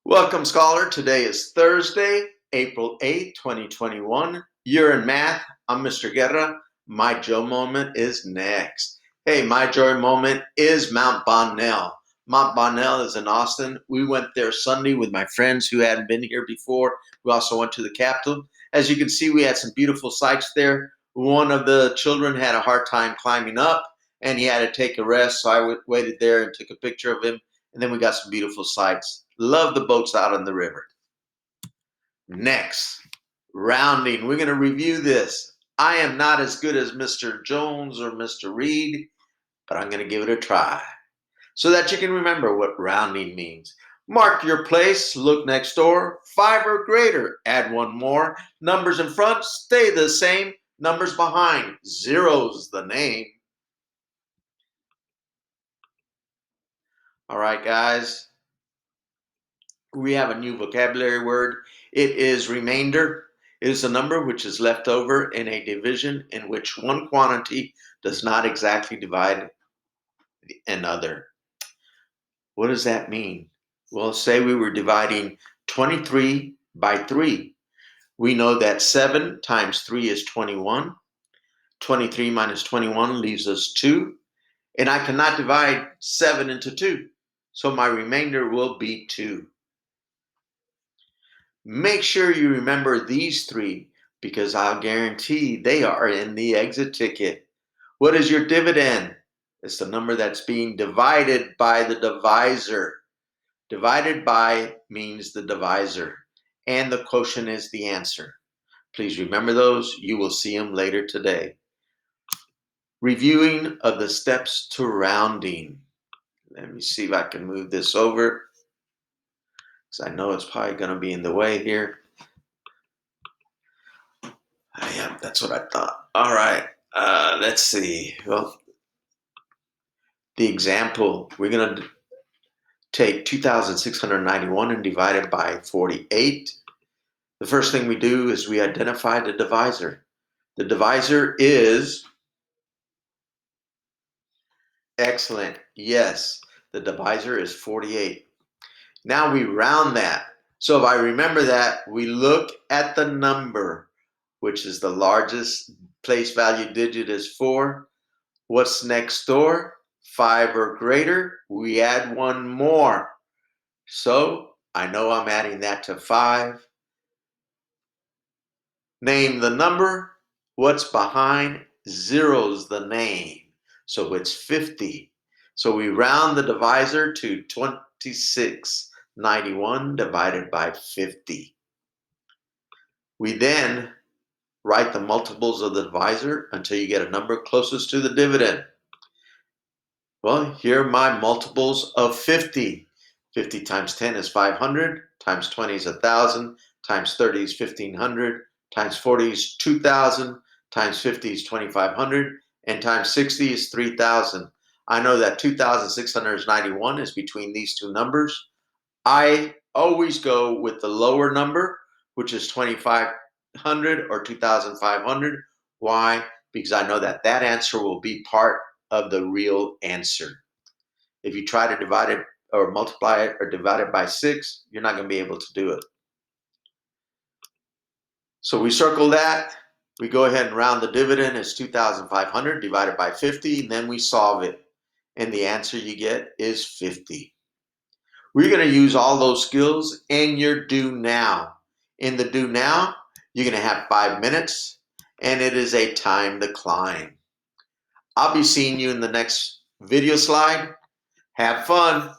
Welcome, Scholar. Today is Thursday, April 8th, 2021. You're in math. I'm Mr. Guerra. My Joe moment is next. Hey, my joy moment is Mount Bonnell. Mount Bonnell is in Austin. We went there Sunday with my friends who hadn't been here before. We also went to the Capitol. As you can see, we had some beautiful sights there. One of the children had a hard time climbing up, and he had to take a rest, so I waited there and took a picture of him. And then we got some beautiful sights. Love the boats out on the river. Next, rounding. We're going to review this. I am not as good as Mr. Jones or Mr. Reed, but I'm going to give it a try so that you can remember what rounding means. Mark your place, look next door, 5 or greater, add one more. Numbers in front stay the same, numbers behind, zero's the name. All right, guys. We have a new vocabulary word. It is remainder. It is a number which is left over in a division in which one quantity does not exactly divide another. What does that mean? Well, say we were dividing 23 by 3. We know that 7 times 3 is 21. 23 minus 21 leaves us 2. And I cannot divide 7 into 2. So my remainder will be 2. Make sure you remember these 3 because I'll guarantee they are in the exit ticket. What is your dividend? It's the number that's being divided by the divisor. Divided by means the divisor, and the quotient is the answer. Please remember those. You will see them later today. Reviewing of the steps to rounding. Let me see if I can move this over, because I know it's probably going to be in the way here. Yeah, that's what I thought. All right, let's see. Well, the example, we're going to take 2,691 and divide it by 48. The first thing we do is we identify the divisor. The divisor is, excellent, yes, the divisor is 48. Now we round that. So if I remember that, we look at the number, which is the largest place value digit is 4. What's next door? 5 or greater. We add one more. So I know I'm adding that to 5. Name the number. What's behind? Zero's the name. So it's 50. So we round the divisor to 2691 divided by 50. We then write the multiples of the divisor until you get a number closest to the dividend. Well, here are my multiples of 50. 50 times 10 is 500, times 20 is 1,000, times 30 is 1,500, times 40 is 2,000, times 50 is 2,500, and times 60 is 3,000. I know that 2,691 is between these two numbers. I always go with the lower number, which is 2,500 or 2,500. Why? Because I know that that answer will be part of the real answer. If you try to divide it or multiply it or divide it by 6, you're not going to be able to do it. So we circle that. We go ahead and round the dividend as 2,500 divided by 50, and then we solve it. And the answer you get is 50. We're going to use all those skills in your do now. In the do now, you're going to have 5 minutes, and it is a time to climb. I'll be seeing you in the next video slide. Have fun.